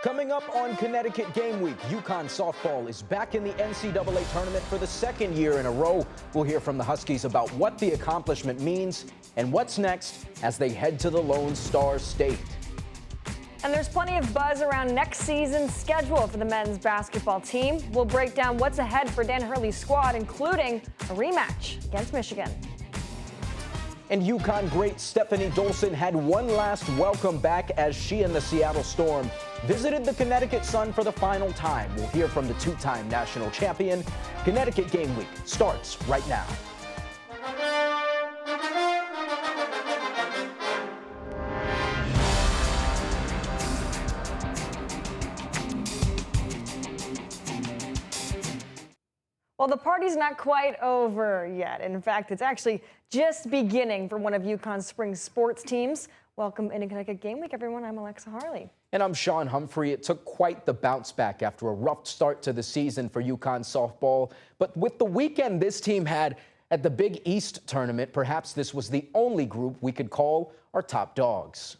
Coming up on Connecticut Game Week, UConn softball is back in the NCAA Tournament for the second year in a row. We'll hear from the Huskies about what the accomplishment means and what's next as they head to the Lone Star State. And there's plenty of buzz around next season's schedule for the men's basketball team. We'll break down what's ahead for Dan Hurley's squad, including a rematch against Michigan. And UConn great Stefanie Dolson had one last welcome back as she and the Seattle Storm visited the Connecticut Sun for the final time. We'll hear from the two-time national champion. Connecticut Game Week starts right now. Well, the party's not quite over yet. In fact, it's actually just beginning for one of UConn's spring sports teams. Welcome into Connecticut Game Week, everyone. I'm Alexa Harley. And I'm Sean Humphrey. It took quite the bounce back after a rough start to the season for UConn softball. But with the weekend this team had at the Big East tournament, perhaps this was the only group we could call our top dogs.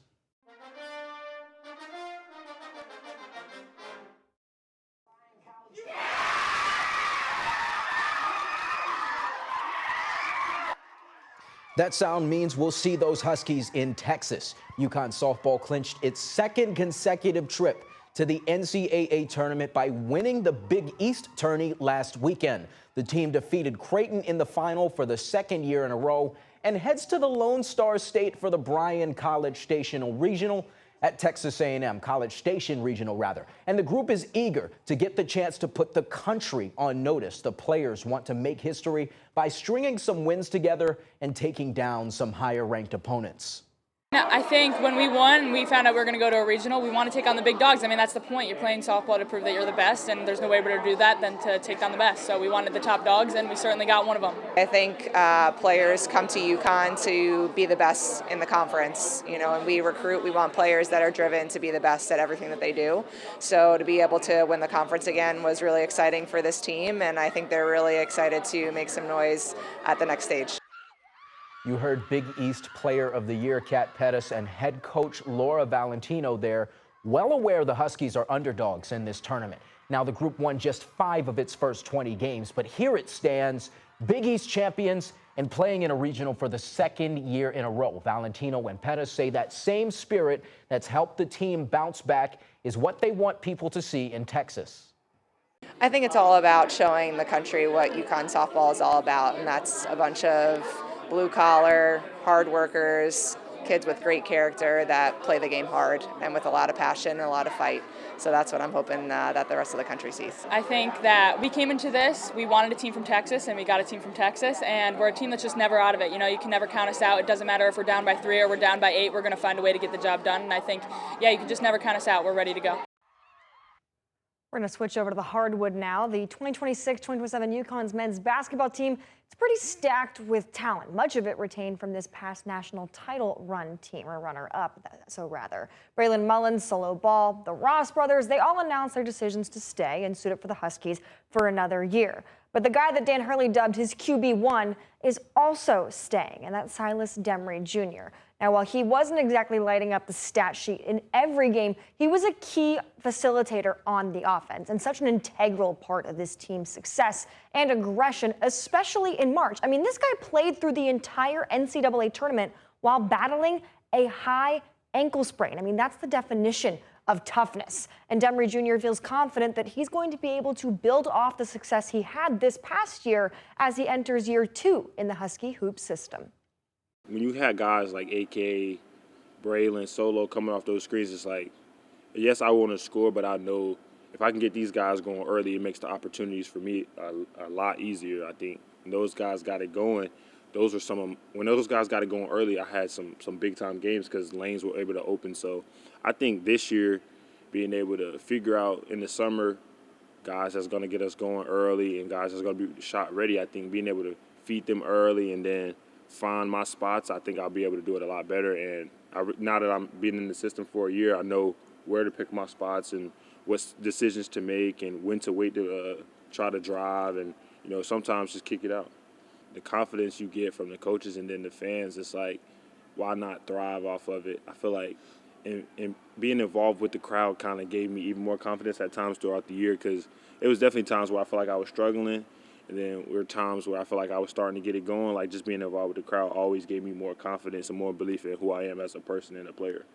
That sound means we'll see those Huskies in Texas. UConn softball clinched its second consecutive trip to the NCAA tournament by winning the Big East tourney last weekend. The team defeated Creighton in the final for the second year in a row and heads to the Lone Star State for the Bryan College Station Regional at Texas A&M, College Station Regional rather. And the group is eager to get the chance to put the country on notice. The players want to make history by stringing some wins together and taking down some higher ranked opponents. I think when we won, we found out we were going to go to a regional. We want to take on the big dogs. I mean, that's the point. You're playing softball to prove that you're the best, and there's no way better to do that than to take down the best. So we wanted the top dogs, and we certainly got one of them. I think players come to UConn to be the best in the conference, and we recruit. We want players that are driven to be the best at everything that they do. So to be able to win the conference again was really exciting for this team, and I think they're really excited to make some noise at the next stage. You heard Big East Player of the Year Kat Pettis and head coach Laura Valentino there, well aware the Huskies are underdogs in this tournament. Now the group won just 5 of its first 20 games, but here it stands, Big East champions and playing in a regional for the second year in a row. Valentino and Pettis say that same spirit that's helped the team bounce back is what they want people to see in Texas. I think it's all about showing the country what UConn softball is all about, and that's a bunch of blue-collar, hard workers, kids with great character that play the game hard and with a lot of passion and a lot of fight. So that's what I'm hoping that the rest of the country sees. I think that we came into this, we wanted a team from Texas, and we got a team from Texas, and we're a team that's just never out of it. You can never count us out. It doesn't matter if we're down by 3 or we're down by 8. We're going to find a way to get the job done, and I think, you can just never count us out. We're ready to go. We're going to switch over to the hardwood now. The 2026-2027 UConn's men's basketball team is pretty stacked with talent, much of it retained from this past national title run team, or runner-up, Braylon Mullins, Solo Ball, the Ross brothers, they all announced their decisions to stay and suit up for the Huskies for another year. But the guy that Dan Hurley dubbed his QB1 is also staying, and that's Silas Demary Jr. Now, while he wasn't exactly lighting up the stat sheet in every game, he was a key facilitator on the offense and such an integral part of this team's success and aggression, especially in March. I mean, this guy played through the entire NCAA tournament while battling a high ankle sprain. I mean, that's the definition of toughness. And Demary Jr. feels confident that he's going to be able to build off the success he had this past year as he enters year 2 in the Husky hoop system. When you had guys like AK, Braylon, Solo coming off those screens, it's like, yes, I want to score, but I know if I can get these guys going early, it makes the opportunities for me a lot easier, I think. When those guys got it going, when those guys got it going early, I had some big-time games because lanes were able to open. So I think this year, being able to figure out in the summer guys that's going to get us going early and guys that's going to be shot ready, I think being able to feed them early and then find my spots, I think I'll be able to do it a lot better. And now that I'm being in the system for a year, I know where to pick my spots and what decisions to make and when to wait to try to drive and, sometimes just kick it out. The confidence you get from the coaches and then the fans, it's like, why not thrive off of it? I feel like and being involved with the crowd kind of gave me even more confidence at times throughout the year, because it was definitely times where I felt like I was struggling, and then there were times where I felt like I was starting to get it going. Like, just being involved with the crowd always gave me more confidence and more belief in who I am as a person and a player.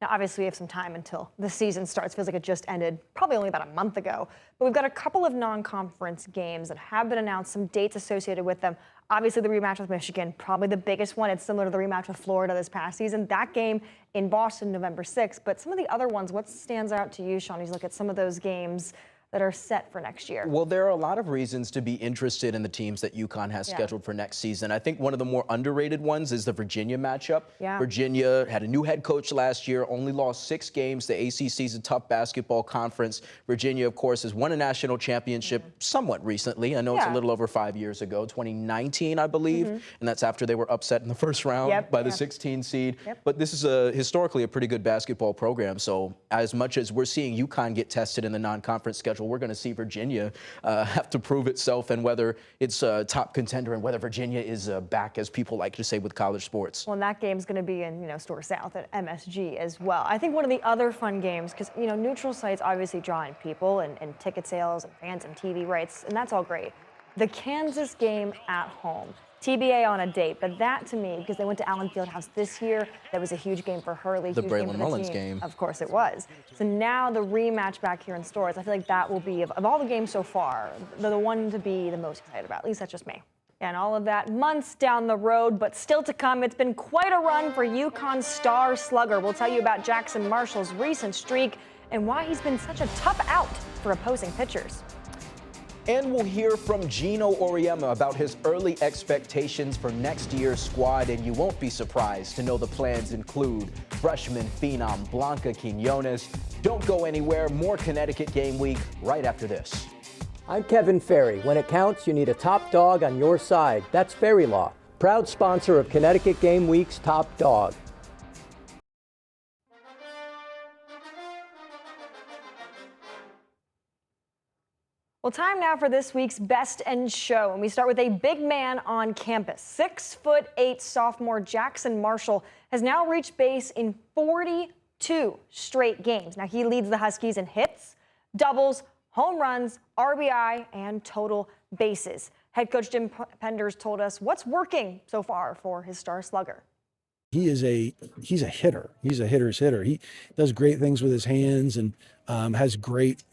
Now, obviously, we have some time until the season starts. Feels like it just ended probably only about a month ago. But we've got a couple of non-conference games that have been announced, some dates associated with them. Obviously, the rematch with Michigan, probably the biggest one. It's similar to the rematch with Florida this past season. That game in Boston, November 6th. But some of the other ones, what stands out to you, Sean, as you look at some of those games that are set for next year? Well, there are a lot of reasons to be interested in the teams that UConn has scheduled for next season. I think one of the more underrated ones is the Virginia matchup. Yeah. Virginia had a new head coach last year, only lost 6 games. The ACC is a tough basketball conference. Virginia, of course, has won a national championship somewhat recently. I know it's a little over 5 years ago, 2019, I believe. And that's after they were upset in the first round by the 16 seed. But this is historically a pretty good basketball program. So as much as we're seeing UConn get tested in the non-conference schedule, we're going to see Virginia have to prove itself, and whether it's a top contender and whether Virginia is back, as people like to say with college sports. Well, and that game's going to be in, Store South at MSG as well. I think one of the other fun games, because, neutral sites obviously draw in people and ticket sales and fans and TV rights, and that's all great. The Kansas game at home. TBA on a date, but that to me, because they went to Allen Fieldhouse this year, that was a huge game for Hurley. The huge game Braylon for Mullins team. game. Of course it was. So now the rematch back here in Stores, I feel like that will be, of all the games so far, the one to be the most excited about. At least that's just me. And all of that months down the road, but still to come. It's been quite a run for UConn's star slugger. We'll tell you about Jackson Marshall's recent streak and why he's been such a tough out for opposing pitchers. And we'll hear from Gino Auriemma about his early expectations for next year's squad, and you won't be surprised to know the plans include freshman phenom Blanca Quiñones. Don't go anywhere. More Connecticut Game Week right after this. I'm Kevin Ferry. When it counts, you need a top dog on your side. That's Ferry Law, proud sponsor of Connecticut Game Week's Top Dog. Well, time now for this week's Best in Show, and we start with a big man on campus. 6'8" sophomore Jackson Marshall has now reached base in 42 straight games. Now he leads the Huskies in hits, doubles, home runs, RBI, and total bases. Head coach Jim Penders told us what's working so far for his star slugger. He's a hitter. He's a hitter's hitter. He does great things with his hands and has great,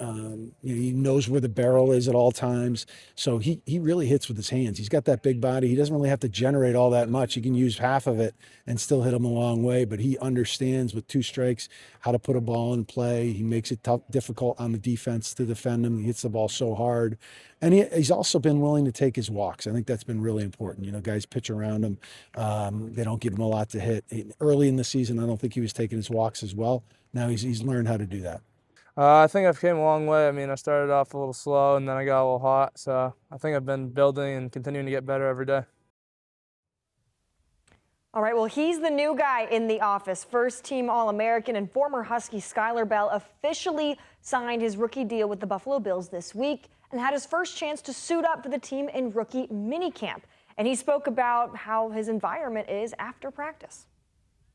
he knows where the barrel is at all times. So he really hits with his hands. He's got that big body. He doesn't really have to generate all that much. He can use half of it and still hit him a long way, but he understands with 2 strikes how to put a ball in play. He makes it difficult on the defense to defend him. He hits the ball so hard. And he's also been willing to take his walks. I think that's been really important. Guys pitch around him. They don't give him a lot to hit. Early in the season, I don't think he was taking his walks as well. Now he's learned how to do that. I think I've came a long way. I mean, I started off a little slow and then I got a little hot. So I think I've been building and continuing to get better every day. All right, well, he's the new guy in the office. First-team All-American and former Husky Skylar Bell officially signed his rookie deal with the Buffalo Bills this week and had his first chance to suit up for the team in rookie minicamp. And he spoke about how his environment is after practice.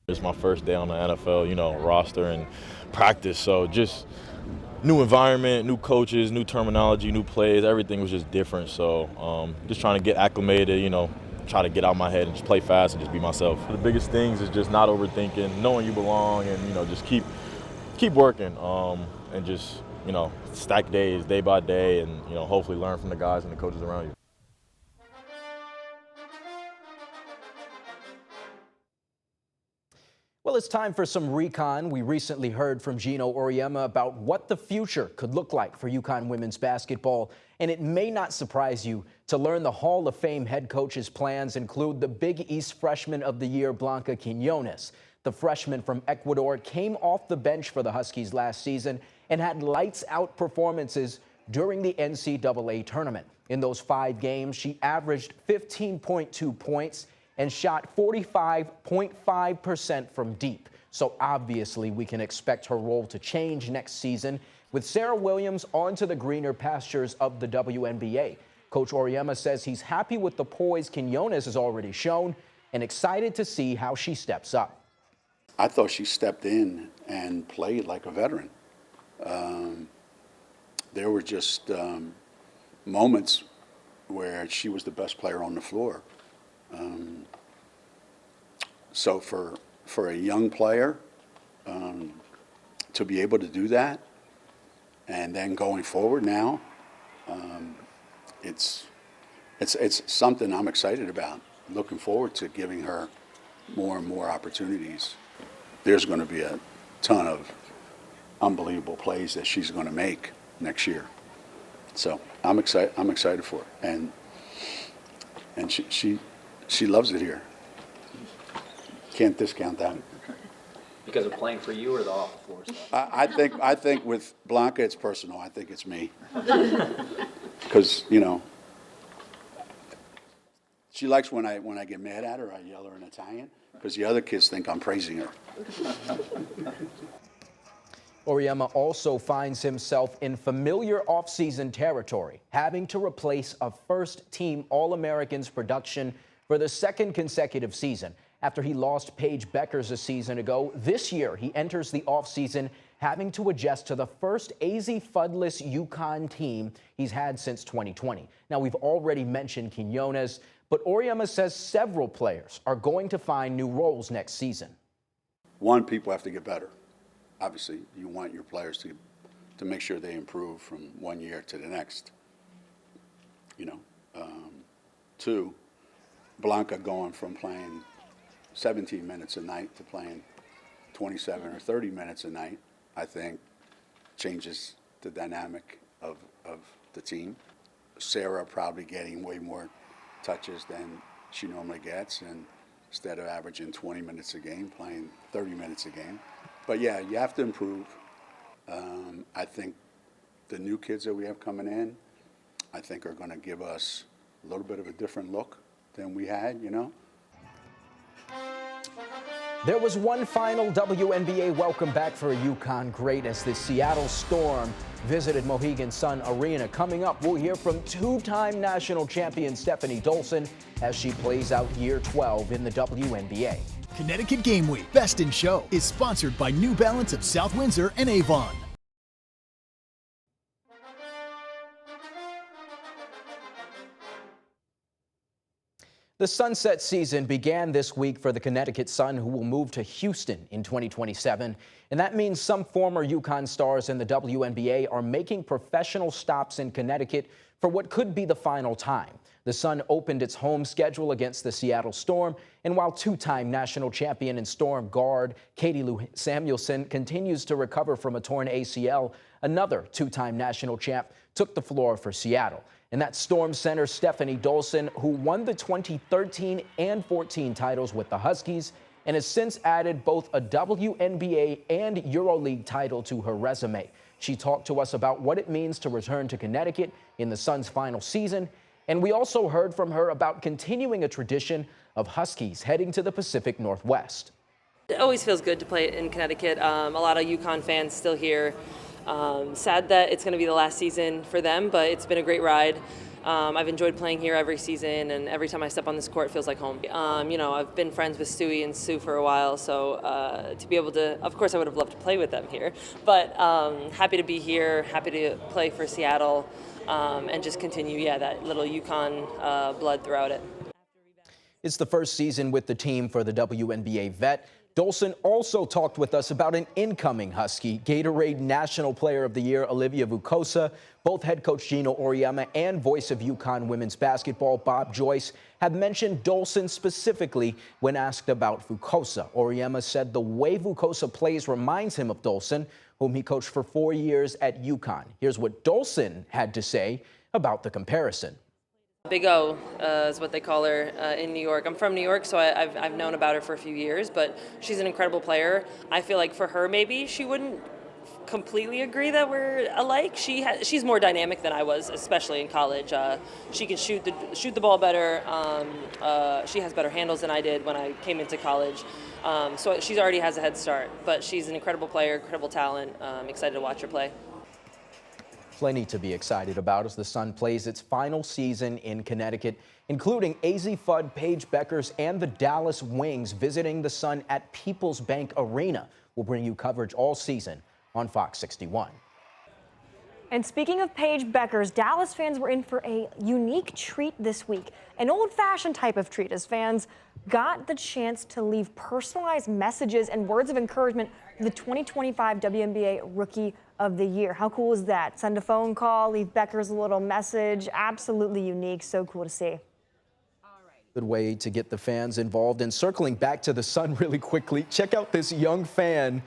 It's my first day on the NFL, roster and practice. So just new environment, new coaches, new terminology, new plays. Everything was just different. So just trying to get acclimated, try to get out of my head and just play fast and just be myself. The biggest things is just not overthinking, knowing you belong, and just keep working and just stack days, day by day, and hopefully learn from the guys and the coaches around you. Well, it's time for some recon. We recently heard from Gino Auriemma about what the future could look like for UConn women's basketball. And it may not surprise you to learn the Hall of Fame head coach's plans include the Big East Freshman of the Year, Blanca Quiñones. The freshman from Ecuador came off the bench for the Huskies last season and had lights-out performances during the NCAA Tournament. In those 5 games, she averaged 15.2 points and shot 45.5% from deep. So obviously we can expect her role to change next season with Sarah Williams onto the greener pastures of the WNBA. Coach Auriemma says he's happy with the poise Quiñones has already shown and excited to see how she steps up. I thought she stepped in and played like a veteran. There were just moments where she was the best player on the floor. So for a young player to be able to do that, and then going forward now, it's something I'm excited about. Looking forward to giving her more and more opportunities. There's going to be a ton of unbelievable plays that she's going to make next year. So I'm excited for her, and she loves it here. Can't discount that. Because of playing for you or the off the floor stuff? I think with Blanca it's personal. I think it's me. Because, you know, she likes when I get mad at her, I yell her in Italian, because the other kids think I'm praising her. Auriemma also finds himself in familiar offseason territory, having to replace a first-team All-Americans production for the second consecutive season. After he lost Paige Beckers a season ago, this year he enters the offseason having to adjust to the first AZ Fudless UConn team he's had since 2020. Now, we've already mentioned Quiñones, but Auriemma says several players are going to find new roles next season. One, people have to get better. Obviously, you want your players to make sure they improve from one year to the next. You know, two, Blanca going from playing 17 minutes a night to playing 27 or 30 minutes a night, I think changes the dynamic of the team. Sarah probably getting way more touches than she normally gets, and instead of averaging 20 minutes a game, playing 30 minutes a game. But yeah, you have to improve. I think the new kids that we have coming in, I think are going to give us a little bit of a different look than we had, you know. There was one final WNBA welcome back for a UConn great as the Seattle Storm visited Mohegan Sun Arena. Coming up, we'll hear from two-time national champion Stefanie Dolson as she plays out year 12 in the WNBA. Connecticut Game Week Best in Show is sponsored by New Balance of South Windsor and Avon. The sunset season began this week for the Connecticut Sun, who will move to Houston in 2027. And that means some former UConn stars in the WNBA are making professional stops in Connecticut for what could be the final time. The Sun opened its home schedule against the Seattle Storm, and while two-time national champion and Storm guard Katie Lou Samuelson continues to recover from a torn ACL, another two-time national champ took the floor for Seattle. And that's Storm center Stefanie Dolson, who won the 2013 and 14 titles with the Huskies and has since added both a WNBA and EuroLeague title to her resume. She talked to us about what it means to return to Connecticut in the Sun's final season, and we also heard from her about continuing a tradition of Huskies heading to the Pacific Northwest. It always feels good to play in Connecticut. A lot of UConn fans still here. Sad that it's going to be the last season for them, but it's been a great ride. I've enjoyed playing here every season, and every time I step on this court, it feels like home. You know, I've been friends with Stewie and Sue for a while, so to be able to, of course, I would have loved to play with them here, but happy to be here, happy to play for Seattle, and just continue, that little UConn blood throughout it. It's the first season with the team for the WNBA vet. Dolson also talked with us about an incoming Husky, Gatorade National Player of the Year Olivia Vukosa. Both head coach Gino Auriemma and voice of UConn women's basketball Bob Joyce have mentioned Dolson specifically when asked about Vukosa. Auriemma said the way Vukosa plays reminds him of Dolson, whom he coached for 4 years at UConn. Here's what Dolson had to say about the comparison. Big O is what they call her in New York. I'm from New York, so I've known about her for a few years, but she's an incredible player. I feel like for her, maybe she wouldn't completely agree that we're alike. She's more dynamic than I was, especially in college. She can shoot the ball better. She has better handles than I did when I came into college. So she already has a head start, but she's an incredible player, incredible talent. I'm excited to watch her play. plenty to be excited about as the Sun plays its final season in Connecticut, including AZ Fudd, Paige Beckers, and the Dallas Wings visiting the Sun at People's Bank Arena. We'll bring you coverage all season on Fox 61. And speaking of Paige Beckers, Dallas fans were in for a unique treat this week. An old-fashioned type of treat as fans got the chance to leave personalized messages and words of encouragement for the 2025 WNBA Rookie of the Year. How cool is that? Send a phone call, leave Beckers a little message. Absolutely unique. So cool to see. Good way to get the fans involved. And circling back to the Sun really quickly, check out this young fan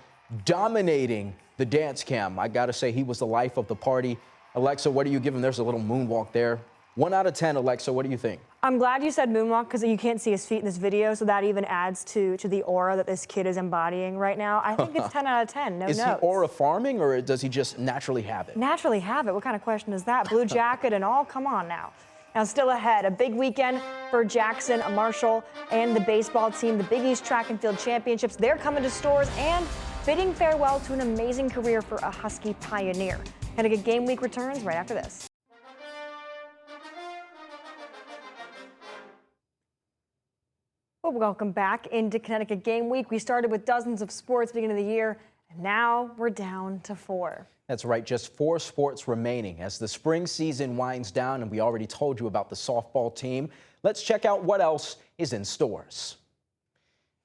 dominating the dance cam. I got to say, he was the life of the party. Alexa, what do you give him? There's a little moonwalk there. 1 out of 10, Alexa, what do you think? I'm glad you said moonwalk because you can't see his feet in this video, so that even adds to the aura that this kid is embodying right now. I think it's 10 out of 10, no Is notes. he aura farming, or does he just naturally have it? Naturally have it? What kind of question is that? Blue jacket and all? Come on now. Now, still ahead, a big weekend for Jackson Marshall and the baseball team. The Big East Track and Field Championships, they're coming to stores, and bidding farewell to an amazing career for a Husky pioneer. Connecticut Game Week returns right after this. Well, welcome back into Connecticut Game Week. We started with dozens of sports beginning of the year, and now we're down to 4. That's right, just 4 sports remaining as the spring season winds down, and we already told you about the softball team. Let's check out what else is in stores.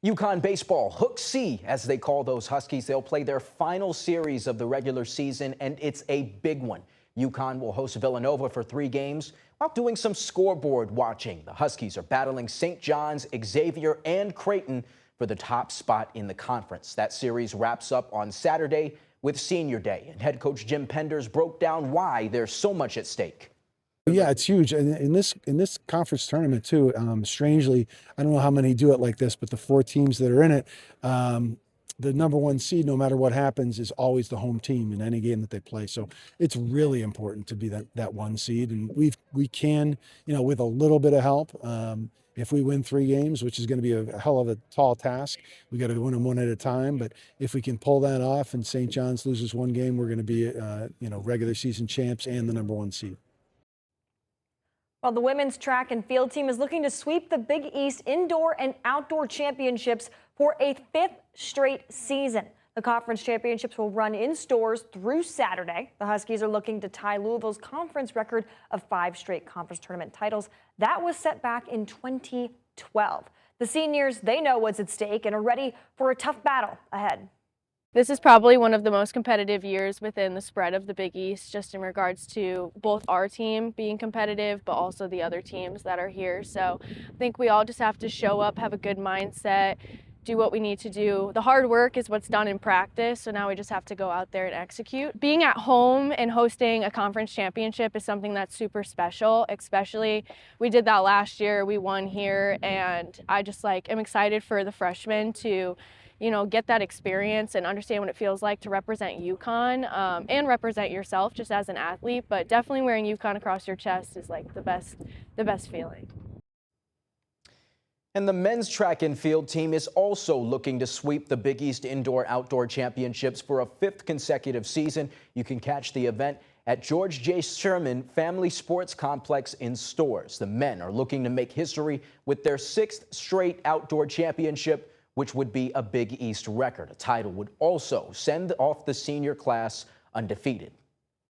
UConn baseball, Hook C, as they call those Huskies. They'll play their final series of the regular season, and it's a big one. UConn will host Villanova for 3 games while doing some scoreboard watching. The Huskies are battling St. John's, Xavier, and Creighton for the top spot in the conference. That series wraps up on Saturday with Senior Day, and head coach Jim Penders broke down why there's so much at stake. Yeah, it's huge. And in this conference tournament too, strangely, I don't know how many do it like this, but the 4 teams that are in it, the number 1 seed, no matter what happens, is always the home team in any game that they play. So it's really important to be that 1 seed, and we can, with a little bit of help. If we win 3 games, which is going to be a hell of a tall task, we got to win them 1 at a time. But if we can pull that off and St. John's loses 1 game, we're going to be, regular season champs and the number 1 seed. Well, the women's track and field team is looking to sweep the Big East indoor and outdoor championships for a 5th straight season. The conference championships will run in stores through Saturday. The Huskies are looking to tie Louisville's conference record of 5 straight conference tournament titles. That was set back in 2012. The seniors, they know what's at stake and are ready for a tough battle ahead. This is probably one of the most competitive years within the spread of the Big East, just in regards to both our team being competitive, but also the other teams that are here. So I think we all just have to show up, have a good mindset, do what we need to do. The hard work is what's done in practice, so now we just have to go out there and execute. Being at home and hosting a conference championship is something that's super special, especially we did that last year. We won here, and I just am excited for the freshmen to get that experience and understand what it feels like to represent UConn and represent yourself just as an athlete. But definitely wearing UConn across your chest is the best feeling. And the men's track and field team is also looking to sweep the Big East Indoor-Outdoor Championships for a 5th consecutive season. You can catch the event at George J. Sherman Family Sports Complex in stores. The men are looking to make history with their 6th straight outdoor championship, which would be a Big East record. A title would also send off the senior class undefeated.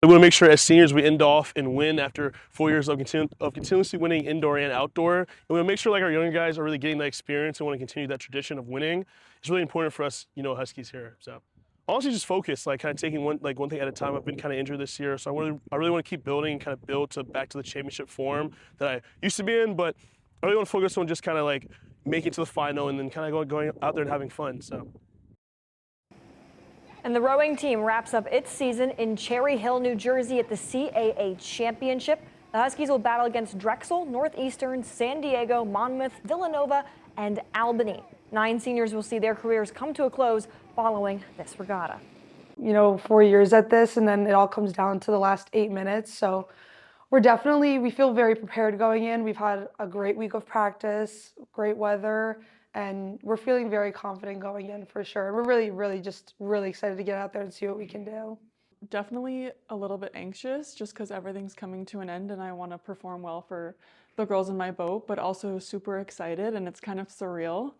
We want to make sure as seniors we end off and win after 4 years of continuously winning indoor and outdoor. And we want to make sure our younger guys are really getting that experience and want to continue that tradition of winning. It's really important for us, Huskies here. So honestly, just focus, kind of taking one thing at a time. I've been kind of injured this year, so I really want to keep building and kind of build back to the championship form that I used to be in. But I really want to focus on just kind of making it to the final and then kind of going out there and having fun. So. And the rowing team wraps up its season in Cherry Hill, New Jersey at the CAA Championship. The Huskies will battle against Drexel, Northeastern, San Diego, Monmouth, Villanova, and Albany. 9 seniors will see their careers come to a close following this regatta. 4 years at this, and then it all comes down to the last 8 minutes. So we feel very prepared going in. We've had a great week of practice, great weather, and we're feeling very confident going in for sure. We're really excited to get out there and see what we can do. Definitely a little bit anxious just because everything's coming to an end and I want to perform well for the girls in my boat, but also super excited, and it's kind of surreal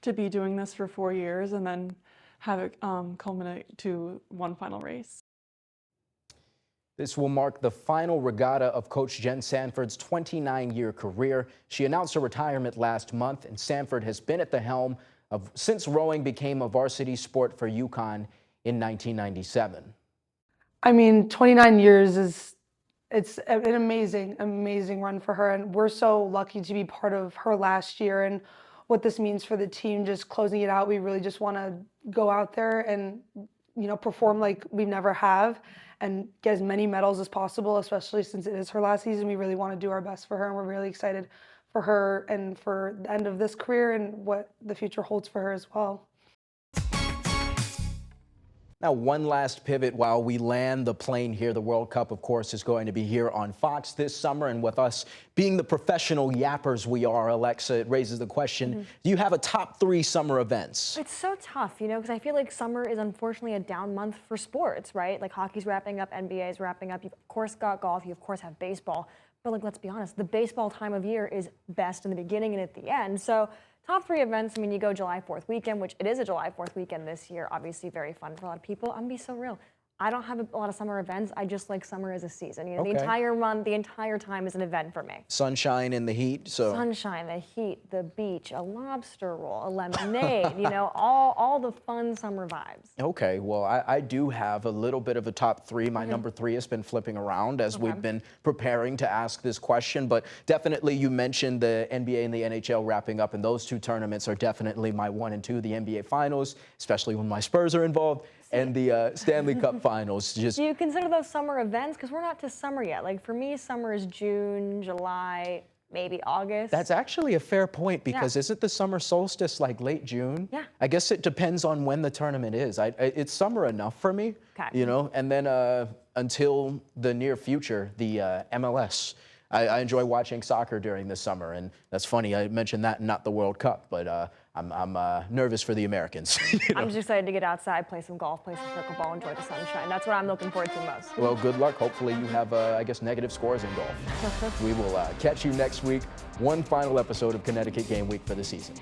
to be doing this for 4 years and then have it culminate to one final race. This will mark the final regatta of Coach Jen Sanford's 29-year career. She announced her retirement last month, and Sanford has been at the helm since rowing became a varsity sport for UConn in 1997. I mean, 29 years it's an amazing run for her, and we're so lucky to be part of her last year and what this means for the team, just closing it out. We really just want to go out there and, perform like we never have and get as many medals as possible, especially since it is her last season. We really want to do our best for her, and we're really excited for her and for the end of this career and what the future holds for her as well. Now, one last pivot while we land the plane here. The World Cup, of course, is going to be here on Fox this summer. And with us being the professional yappers we are, Alexa, it raises the question, do you have a top 3 summer events? It's so tough, because I feel like summer is unfortunately a down month for sports, right? Like hockey's wrapping up, NBA is wrapping up. You've, of course, got golf. You, of course, have baseball. But, let's be honest, the baseball time of year is best in the beginning and at the end. So top 3 events, you go July 4th weekend, which it is a July 4th weekend this year. Obviously very fun for a lot of people. I'm going to be so real. I don't have a lot of summer events. I just like summer as a season. The entire month, the entire time is an event for me. Sunshine and the heat. Sunshine, the heat, the beach, a lobster roll, a lemonade, all the fun summer vibes. Okay, well, I do have a little bit of a top 3. My number 3 has been flipping around as we've been preparing to ask this question, but definitely you mentioned the NBA and the NHL wrapping up, and those 2 tournaments are definitely my 1 and 2, the NBA Finals, especially when my Spurs are involved, and the Stanley Cup Finals. Do you consider those summer events? Because we're not to summer yet. Like for me, summer is June, July, maybe August. That's actually a fair point, because isn't the summer solstice like late June? Yeah. I guess it depends on when the tournament is. It's summer enough for me, and then until the near future, the MLS. I enjoy watching soccer during the summer, and that's funny. I mentioned that, not the World Cup, but I'm nervous for the Americans. I'm just excited to get outside, play some golf, play some pickleball, enjoy the sunshine. That's what I'm looking forward to most. Well, good luck. Hopefully you have, negative scores in golf. We will catch you next week. One final episode of Connecticut Game Week for the season.